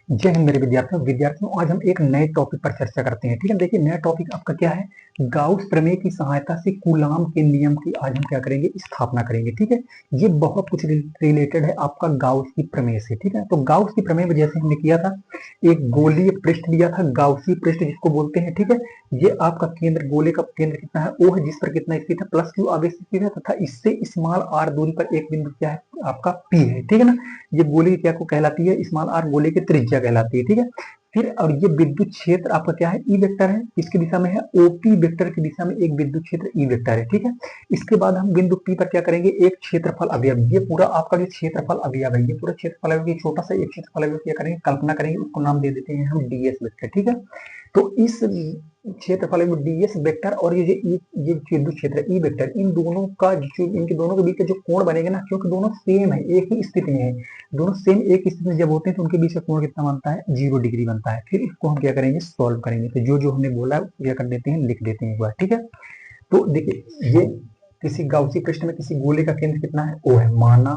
जय हिंद मेरे विद्यार्थियों आज हम एक नए टॉपिक पर चर्चा करते हैं। ठीक है, देखिए नया टॉपिक आपका क्या है, गाउस प्रमेय की सहायता से कूलाम के नियम की आज हम क्या करेंगे, स्थापना करेंगे। ठीक है, ये बहुत कुछ रिलेटेड है आपका गाउस की प्रमेय से। ठीक है, तो गाउस की प्रमेय में जैसे हमने किया था, एक गोलीय पृष्ठ लिया था, गाउसी पृष्ठ जिसको बोलते हैं। ठीक है, ये आपका केंद्र, गोले का केंद्र कितना है, ओ है, जिस पर कितना स्थित है, प्लस क्यू आवेश स्थित है, तथा इससे स्मॉल आर दूरी पर एक बिंदु क्या है, आपका पी है। ठीक है ना, ये गोले क्या को कहलाती है, स्मॉल आर गोले की त्रिज्या कहलाती है। ठीक है, फिर और ये विद्युत क्षेत्र आपका क्या है, ई वेक्टर है, किसकी दिशा में है, ओपी वेक्टर की दिशा में एक विद्युत क्षेत्र ई वेक्टर है। ठीक है, इसके बाद हम बिंदु पी पर क्या करेंगे, एक क्षेत्रफल अवयव, ये पूरा आपका जो क्षेत्रफल अवयव है, ये पूरा क्षेत्रफल अवयव, छोटा सा एक क्षेत्रफल अवयव क्या करेंगे, कल्पना करेंगे, उसको नाम दे देते हैं हम डीएस वेक्टर। ठीक है, तो इस क्षेत्रफल में डीएस वेक्टर और ये विद्युत क्षेत्र ई वेक्टर, इन दोनों का जो, इनके दोनों के बीच का जो कोण बनेगा ना, क्योंकि दोनों सेम है, एक ही स्थिति में है, दोनों सेम एक स्थिति में जब होते हैं तो उनके बीच का कोण कितना बनता है, 0 डिग्री बनता है। फिर इसको हम क्या करेंगे, सॉल्व करेंगे। तो जो जो हमने बोला क्या कर देते हैं, लिख देते हैं एक बार। ठीक है, तो देखिए ये किसी गाउसी पृष्ठ में किसी गोले का केंद्र कितना है, ओ है, माना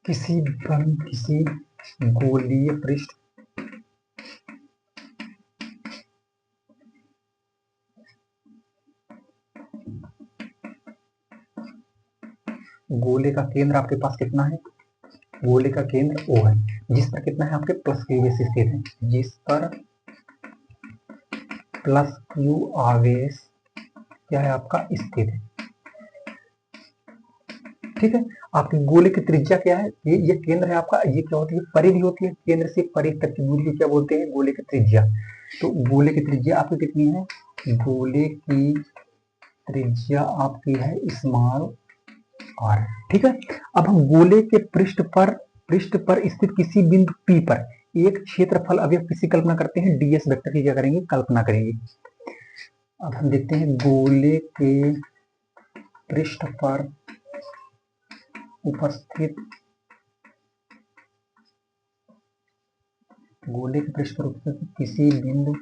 किसी गोलीय पृष्ठ गोले का केंद्र आपके पास कितना है, गोले का केंद्र O है, जिस पर कितना है, आपके प्लस क्यू आवेश स्थित है, जिस पर प्लस क्यू आवेश क्या है, आपका स्थित है। ठीक है, आपकी गोले की त्रिज्या क्या है, ये केंद्र है आपका, ये क्या होती है, परिधि होती है, केंद्र से परिधि तक की दूरी को क्या बोलते हैं, गोले की त्रिज्या। तो गोले की त्रिज्या आपकी कितनी है, गोले की त्रिज्या आपकी है स्मॉल आर। ठीक है, अब हम गोले के पृष्ठ पर स्थित किसी बिंदु P पर एक क्षेत्रफल अवयव किसी कल्पना करते हैं, डीएस वेक्टर की क्या करेंगे, कल्पना करेंगे। अब हम देखते हैं गोले के पृष्ठ पर उपस्थित किसी बिंदु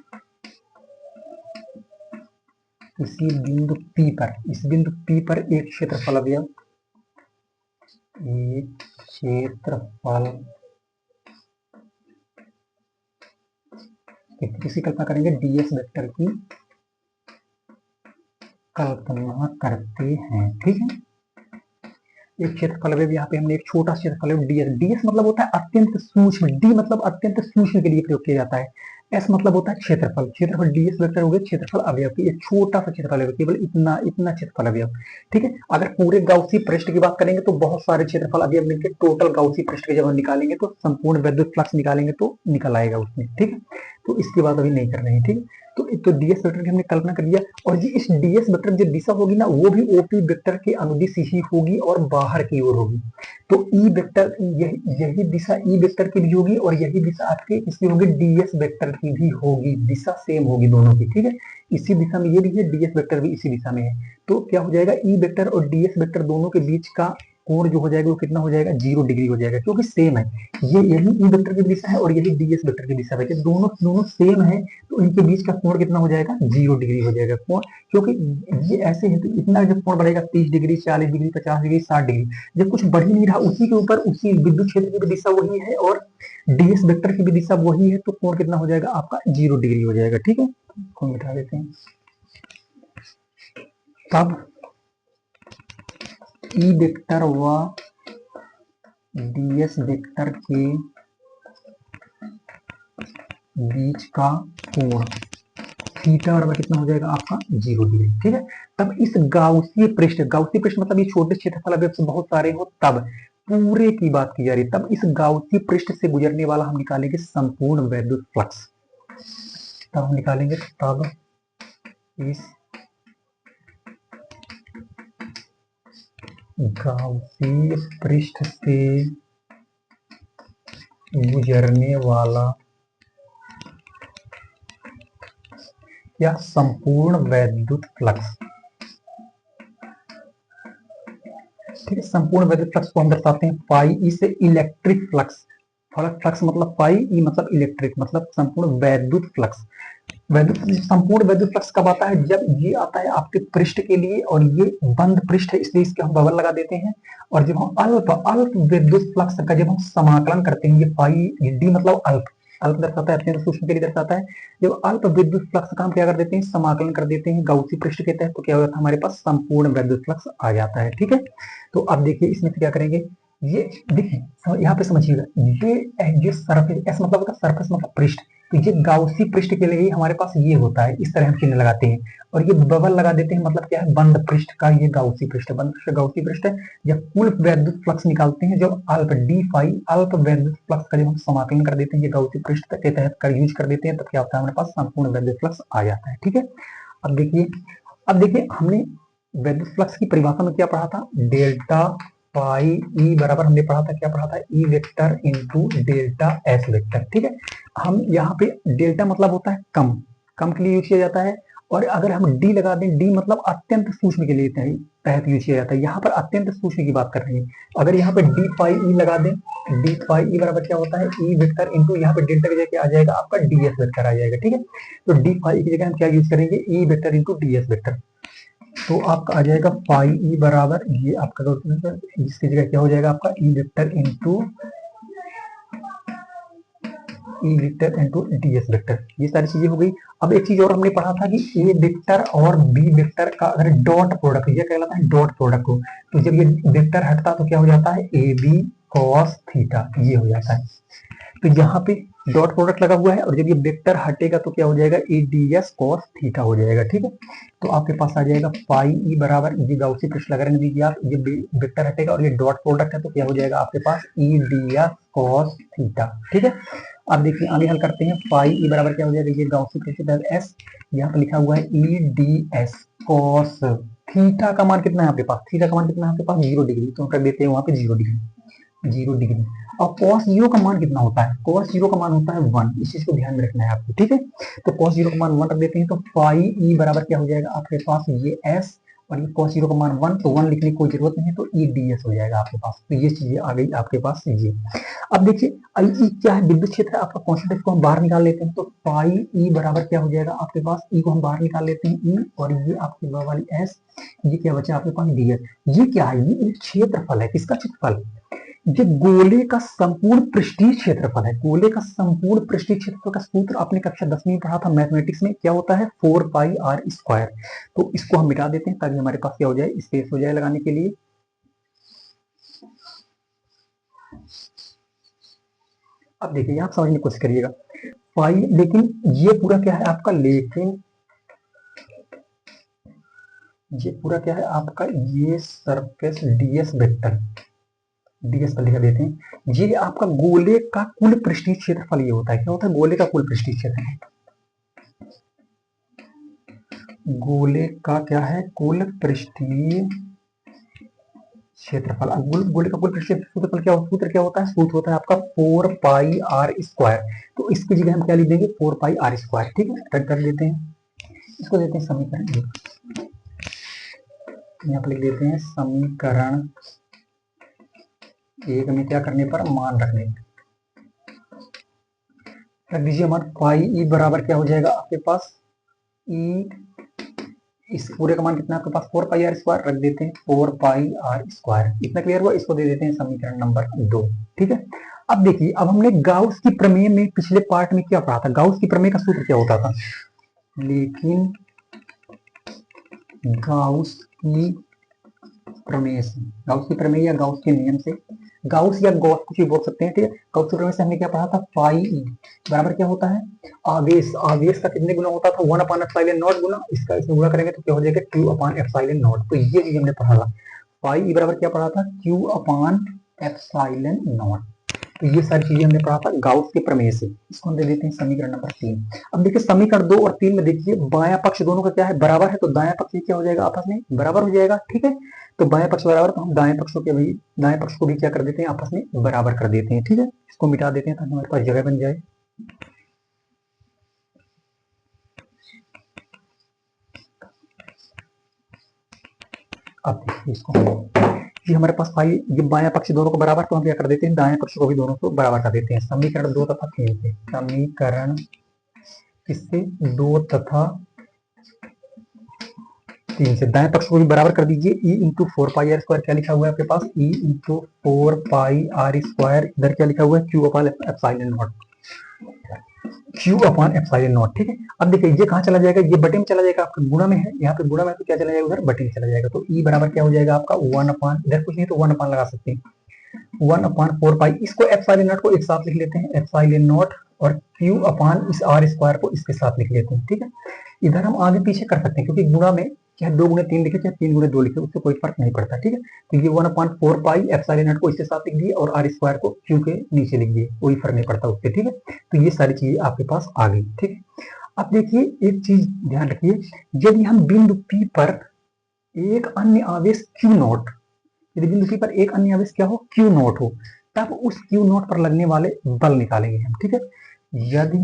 P पर, इस बिंदु P पर एक क्षेत्रफल अवयव, किसी कल्पना करेंगे, डीएस वेक्टर की कल्पना करते हैं। ठीक है, एक क्षेत्रफल अवयव, यहाँ पे हमने एक छोटा क्षेत्रफल अवयव डीएस मतलब होता है अत्यंत सूक्ष्म, डी मतलब अत्यंत सूक्ष्म के लिए प्रयोग किया जाता है, एस मतलब होता है क्षेत्रफल डीएस वेक्टर हो गया क्षेत्रफल अवयव की, एक छोटा सा क्षेत्रफल अवयव, केवल इतना क्षेत्रफल अवयव। ठीक है, अगर पूरे गाउसी पृष्ठ की बात करेंगे तो बहुत सारे क्षेत्रफल अवयव मिलकर टोटल गाउसी पृष्ठ के जब हम निकालेंगे तो संपूर्ण विद्युत फ्लक्स निकालेंगे तो निकल आएगा उसमें। ठीक है, तो इसकी बात अभी नहीं कर रहे हैं। ठीक है, तो डीएस वेक्टर की हमने कल्पना कर लिया, और ये इस डीएस वेक्टर जो दिशा होगी ना, वो भी ओपी वेक्टर के अनुदिश ही होगी और बाहर की ओर होगी। तो ई वेक्टर, यही दिशा ई वेक्टर की भी होगी और यही दिशा आपके इसकी होगी, डीएस वेक्टर की भी होगी, दिशा सेम होगी दोनों की। ठीक है, इसी दिशा में ये भी है, डीएस वेक्टर भी इसी दिशा में है, तो क्या हो जाएगा, ई वेक्टर और डीएस वेक्टर दोनों के बीच का कोण जो हो जाएगा वो कितना हो जाएगा, 0 डिग्री हो जाएगा, क्योंकि सेम है, ये यही ई वेक्टर की दिशा है और यही डीएस वेक्टर की दिशा है, दोनों सेम है, तो इनके बीच का कोण कितना हो जाएगा, 0 डिग्री हो जाएगा कोण, क्योंकि ये ऐसे है, तो इतना जब कोण बढ़ेगा 30 डिग्री, 40 डिग्री, 50 डिग्री, 60 डिग्री, जब कुछ बढ़ ही नहीं रहा, उसी के ऊपर उसी विद्युत क्षेत्र की भी दिशा वही है और डीएस वेक्टर की भी दिशा वही है, तो कोण कितना हो जाएगा, आपका 0 डिग्री हो जाएगा। ठीक है, कोण मिटा देते हैं। तब ई वेक्टर व डीएस वेक्टर के बीच का कोण थीटा बराबर कितना हो जाएगा, आपका 0 डिग्री। ठीक है, तब इस गाउसी पृष्ठ मतलब ये छोटे क्षेत्रफल अवयव से बहुत सारे हो, तब पूरे की बात की जा रही है, तब इस गाउसी पृष्ठ से गुजरने वाला हम निकालेंगे संपूर्ण वैद्युत फ्लक्स, तब हम निकालेंगे, तब इस गाउसी पृष्ठ से गुजरने वाला या संपूर्ण वैद्युत फ्लक्स। ठीक है, संपूर्ण वैद्युत फ्लक्स को हम दर्शाते हैं पाई ई से, इलेक्ट्रिक फ्लक्स, फ्लक्स मतलब पाई ई मतलब इलेक्ट्रिक, मतलब संपूर्ण वैद्युत फ्लक्स, वैद्युत संपूर्ण वैद्युत फ्लक्स कब आता है? जब ये आता है आपके पृष्ठ के लिए और ये बंद पृष्ठ है, इसलिए इसके हम बबल लगा देते हैं। और जब हम अल्प अल्प विद्युत फ्लक्स का जब हम समाकलन करते हैं, ये फाई डी मतलब अल्प, अल्प दर्शाता है, अत्यंत सूक्ष्म के लिए दर्शाता है। जब अल्प विद्युत फ्लक्स का हम क्या कर देते हैं? समाकलन कर देते हैं गाउसी पृष्ठ के तहत, तो क्या हो जाता है? हमारे पास संपूर्ण वैद्युत फ्लक्स आ जाता है। ठीक है, तो अब देखिए इसमें क्या करेंगे, ये देखिए यहाँ पे समझिएगा, ये सरफेस, एस मतलब होता है सरफेस मतलब पृष्ठ, तो ये गाउसी पृष्ठ के लिए ही हमारे पास ये होता है, इस तरह हम चिन्ह लगाते हैं। और ये बबल लगा देते हैं, मतलब क्या है? बंद पृष्ठ का ये गाउसी पृष्ठ, बंद पृष्ठ गाउसी पृष्ठ है। जब कुल वैद्युत फ्लक्स निकालते हैं, जब अल्प डी फाई अल्प वैद्युत फ्लक्स का जब हम समाकलन कर देते हैं, ये गाउसी पृष्ठ के तहत कर यूज कर देते हैं, तब क्या होता है? हमारे पास संपूर्ण वैद्युत फ्लक्स आ जाता है। ठीक है, अब देखिए हमने वैद्युत फ्लक्स की परिभाषा में क्या पढ़ा था? डेल्टा पाई ई बराबर हमने पढ़ा था, क्या पढ़ा था? E vector into delta S vector. ठीक है, हम यहाँ पे डेल्टा मतलब होता है कम, कम के लिए यूज किया जाता है। और अगर हम डी लगा दें, डी मतलब अत्यंत सूक्ष्म के लिए तहत यूज किया जाता है। यहाँ पर अत्यंत सूक्ष्म की बात कर रहे हैं। अगर यहाँ पे डी फाई ई लगा दें, डी फाई ई बराबर क्या होता है? ई वेक्टर इंटू यहाँ पे डेल्टा की जगह आ जाएगा आपका डी एस वेक्टर आ जाएगा। ठीक है, तो डी फाई की जगह हम क्या यूज करेंगे? E vector into D S vector. तो आपका आ जाएगा फाई ई बराबर ये आपका, इसकी जगह क्या हो जाएगा आपका? E vector into E vector into D S vector. ये सारी चीजें हो गई। अब एक चीज और हमने पढ़ा था कि ए वेक्टर और बी वेक्टर का अगर डॉट प्रोडक्ट, ये कहलाता है डॉट प्रोडक्ट को, तो जब ये वेक्टर हटता तो क्या हो जाता है? ए बी कॉस थीटा, ये हो जाता है। तो यहाँ पे डॉट प्रोडक्ट लगा हुआ है, और जब ये वेक्टर हटेगा तो क्या हो जाएगा? A D S cos theta हो जाएगा। ठीक है, तो आपके पास आ जाएगा फाई ई बराबर, ये गाउसी पृष्ठ लगा रहने दीजिए आप, ये वेक्टर हटेगा और ये डॉट प्रोडक्ट है, तो क्या हो जाएगा आपके पास? E D S cos theta. ठीक है, अब देखिए आगे हल करते हैं। फाई ई बराबर क्या हो जाएगा? ये गाउसी पृष्ठ एस, यहाँ पे लिखा हुआ है ई डी एस कॉस थीटा का मान कितना है आपके पास? थीटा का मान कितना है आपके पास? 0 डिग्री, तो कर देते हैं वहां पे 0 डिग्री, 0 डिग्री। और cos 0 का मान कितना होता है? cos 0 का मान होता है 1, इस चीज को ध्यान में रखना है आपको। ठीक है, तो cos 0 का मान 1 रख देते हैं, तो फाई ई बराबर क्या हो जाएगा आपके पास? ये s, और ये cos 0 का मान 1, तो 1 लिखने की कोई जरूरत नहीं है, तो ई डी एस हो जाएगा आपके पास। तो ये चीजें आ गई आपके पास ये। अब देखिए आई ई क्या है? विद्युत क्षेत्र है आपका कांस्टेंट, इसको हम बाहर निकाल लेते हैं, तो फाई ई बराबर क्या हो जाएगा आपके पास? ई को हम बाहर निकाल लेते हैं, ई, और ये आपकी वाली एस, ये क्या बचा आपके पास? D S. ये क्या है? ये एक क्षेत्रफल है। किसका क्षेत्रफल? ये गोले का संपूर्ण पृष्ठीय क्षेत्रफल है। गोले का संपूर्ण पृष्ठीय क्षेत्रफल का सूत्र आपने कक्षा 10वीं में पढ़ा था मैथमेटिक्स में, क्या होता है? 4 पाई आर स्क्वायर। तो इसको हम मिटा देते हैं ताकि हमारे पास क्या हो जाए? स्पेस हो जाए लगाने के लिए। अब देखिए आप समझने की कोशिश करिएगा, पाई, लेकिन ये पूरा क्या है आपका? लेकिन ये पूरा क्या है आपका? ये सरफेस डीएस वेक्टर, डीएस पर लिख देते हैं। ये आपका गोले का कुल पृष्ठीय क्षेत्रफल ये होता है। क्या होता है? गोले का कुल पृष्ठीय क्षेत्रफल, गोले का क्या है? कुल पृष्ठीय क्षेत्रफल। अब गोले का कुल पृष्ठीय क्षेत्रफल क्या होता है? सूत्र क्या होता है? सूत्र होता है आपका 4 पाई आर स्क्वायर। तो इसकी जगह हम क्या लिख देंगे? 4 पाई आर स्क्वायर। ठीक है, रद्द कर देते हैं, इसको देते हैं समीकरण, यहाँ पर लिख देते हैं समीकरण एक में क्या करने पर? मान रखने पर रख दीजिए मान। पाई ई बराबर क्या हो जाएगा आपके पास? ई, इस पूरे का मान कितना आपके पास? 4 पाई आर स्क्वायर, रख देते हैं 4 पाई आर स्क्वायर। इतना क्लियर हुआ? इसको दे देते हैं समीकरण नंबर 2। ठीक है, अब देखिए, अब हमने गाउस की प्रमेय में पिछले पार्ट में क्या पढ़ा था? गाउस की प्रमेय का सूत्र क्या होता था? लेकिन गाउस की प्रमेय से, गाउस की प्रमेय या गाउस के नियम से, गाउस या गॉस कुछ भी बोल सकते हैं। ठीक है, गाउस की प्रमेय से हमने क्या पढ़ा था? फाई ई बराबर क्या होता है? आवेश, आवेश का कितने गुना होता था? 1 अपॉन एप्सिलॉन नॉट गुना, इसका इसमें गुना करेंगे तो क्या हो जाएगा? Q upon epsilon not. तो ये चीज हमने पढ़ा था। फाई ई बराबर क्या पढ़ा था? Q upon epsilon not. तो ये सारी चीजें हमने पढ़ा था गाउस के प्रमेय से। इसको हम दे देते हैं समीकरण नंबर 3। अब देखिए समीकरण 2 और 3 में देखिए बायां पक्ष दोनों का क्या है? बराबर है, तो दायां पक्ष क्या हो जाएगा? आपस में बराबर हो जाएगा। ठीक है, तो बाएं पक्ष बराबर, तो हम दाएं पक्ष को भी, दाएं पक्ष को भी क्या कर देते हैं? आपस में बराबर कर देते हैं। ठीक है, इसको मिटा देते हैं ताकि हमारे पास जगह बन जाए। अब देखिए इसको, ये हमारे पास फाई, ये बायां पक्ष दोनों को बराबर, तो हम क्या कर देते हैं? दाएं पक्ष को भी दोनों को बराबर कर देते हैं। समीकरण 2 तथा 3 से, समीकरण किससे, 2 तथा 3 से। दाएं पक्ष को भी बराबर कर दीजिए। ई इंटू 4πr² क्या लिखा हुआ है आपके पास, ई इंटू 4πr²। इधर क्या लिखा हुआ है, Q upon epsilon not, Q upon epsilon not. ठीक है, अब देखिए ये कहाँ चला जाएगा, ये बटे में चला जाएगा, आपका गुणा में है, यहाँ पे गुणा में तो क्या चला जाएगा, उधर बटे में चला जाएगा। तो ई बराबर क्या हो जाएगा आपका 1 अपॉन, इधर कुछ नहीं तो 1 अपॉन लगा सकते हैं, 1 अपॉन 4 इसको एप्सिलॉन नॉट को एक साथ लिख लेते हैं, एप्सिलॉन नॉट, और क्यू अपॉन इस r² को इसके साथ लिख लेते हैं। ठीक है, इधर हम आगे पीछे कर सकते हैं, क्योंकि गुणा में चाहे 2 गुणे 3 लिखे चाहे 3 गुणे 2 लिखे, उससे कोई फर्क नहीं पड़ता। ठीक है, तो ये 1 अपॉन 4 एप्सिलॉन नॉट को इसके साथ लिख दिए और r² को क्यू के नीचे लिख दिए, कोई फर्क नहीं पड़ता उससे। ठीक है, तो ये सारी चीजें आपके पास आ गई। ठीक है, अब देखिए एक चीज ध्यान रखिए, यदि हम बिंदु P पर एक अन्य आवेश Q0, यदि बिंदु P पर एक अन्य आवेश क्या हो, Q0 हो, तब उस Q0 पर लगने वाले बल निकालेंगे हम। ठीक है, यदि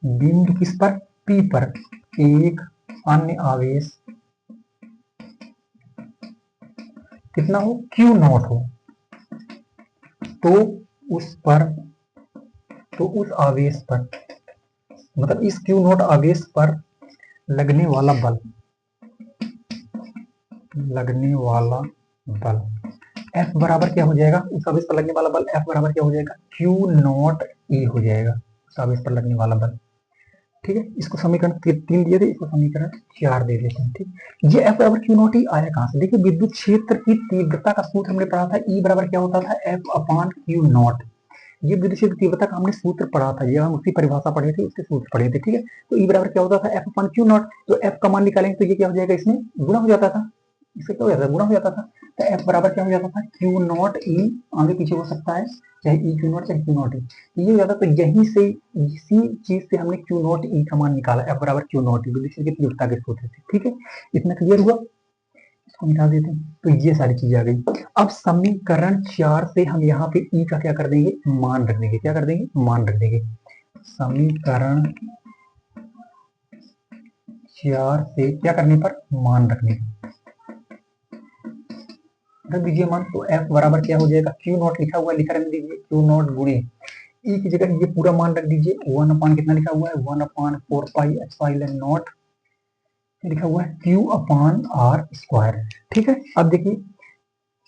बिंदु किस पर, P पर एक अन्य आवेश कितना हो, Q0 हो, तो उस आवेश पर, मतलब इस Q0 आवेश पर लगने वाला बल F बराबर क्या हो जाएगा, उस आवेश पर लगने वाला बल F बराबर क्या हो जाएगा, Q0E हो जाएगा, उस आवेश पर लगने वाला बल। ठीक है, इसको समीकरण 3 दिए थे, इसको समीकरण 4 दे देते हैं। ठीक, ये F बराबर Q0E आया कहां से, देखिए विद्युत क्षेत्र की तीव्रता का सूत्र हमने पढ़ा था, E बराबर क्या होता था, F अपॉन Q0। ये विद्युत क्षेत्र तीव्रता का हमने सूत्र पढ़ा था, ये हम उसकी परिभाषा पढ़े थे, उसके सूत्र पढ़े थे। ठीक है, तो E बराबर क्या होता था, F अपॉन Q0। तो F का मान निकालेंगे तो ये क्या हो जाएगा, इसमें गुणा हो जाता था, इससे क्या हो जाता था, गुणा हो जाता था। तो F बराबर क्या हो जाता था, Q0E, आगे पीछे हो सकता है, चाहे E Q0 चाहे Q0E, ये हो जाता। तो यहीं से, इसी चीज से हमने Q0E का मान निकाला, F बराबर Q0E, विद्युत क्षेत्र की तीव्रता के सूत्र से। ठीक है, इतना क्लियर हुआ, इसको मिटा देते हैं। तो ये सारी चीजें आ गई। अब समीकरण 4 से हम यहाँ पे E का क्या कर देंगे, मान रख देंगे, क्या कर देंगे, मान रख देंगे। समीकरण 4 से क्या करने पर, मान रखने पर रख दीजिए मान। तो F बराबर क्या हो जाएगा, Q0 लिखा हुआ है, लिखा रहने दीजिए, Q0 गुणे E की जगह ये पूरा मान रख दीजिए, 1 अपॉन कितना लिखा हुआ है, 1 अपॉन 4 एप्सिलॉन नॉट लिखा हुआ है, Q अपॉन r²। ठीक है, अब देखिए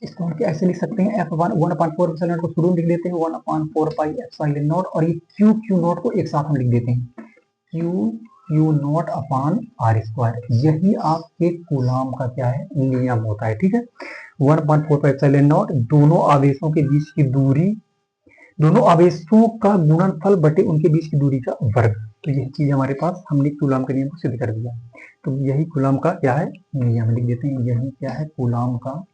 इसको हम ऐसे लिख सकते हैं, F 1 अपॉन 4 एप्सिलॉन को शुरू में लिख देते हैं, 1 अपॉन 4 एप्सिलॉन नॉट, और ये Q0 को एक साथ हम लिख देते हैं, Q0 अपॉन r²। यही आपके कूलाम का क्या है, नियम होता है। ठीक है, 1 अपॉन 4 एप्सिलॉन नॉट, दोनों आवेशों के बीच की दूरी, दोनों आवेशों का गुणनफल बटे उनके बीच की दूरी का वर्ग। तो यही चीज हमारे पास, हमने कूलाम के नियम को सिद्ध कर दिया। तो यही कूलाम का क्या है, नियम लिख देते हैं, यही क्या है, कूलाम का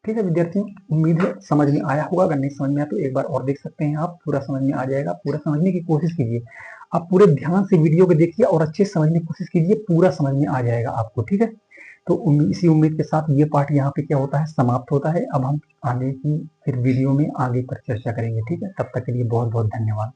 ठीक है विद्यार्थियों, उम्मीद है समझ में आया होगा। अगर नहीं समझ में आया तो एक बार और देख सकते हैं आप, पूरा समझ में आ जाएगा। पूरा समझने की कोशिश कीजिए, आप पूरे ध्यान से वीडियो को देखिए और अच्छे से समझने की कोशिश कीजिए, पूरा समझ में आ जाएगा आपको। ठीक है, तो इसी उम्मीद के साथ ये पार्ट यहाँ पे क्या होता है, समाप्त होता है। अब हम आगे की फिर वीडियो में आगे पर चर्चा करेंगे। ठीक है, तब तक के लिए बहुत बहुत धन्यवाद।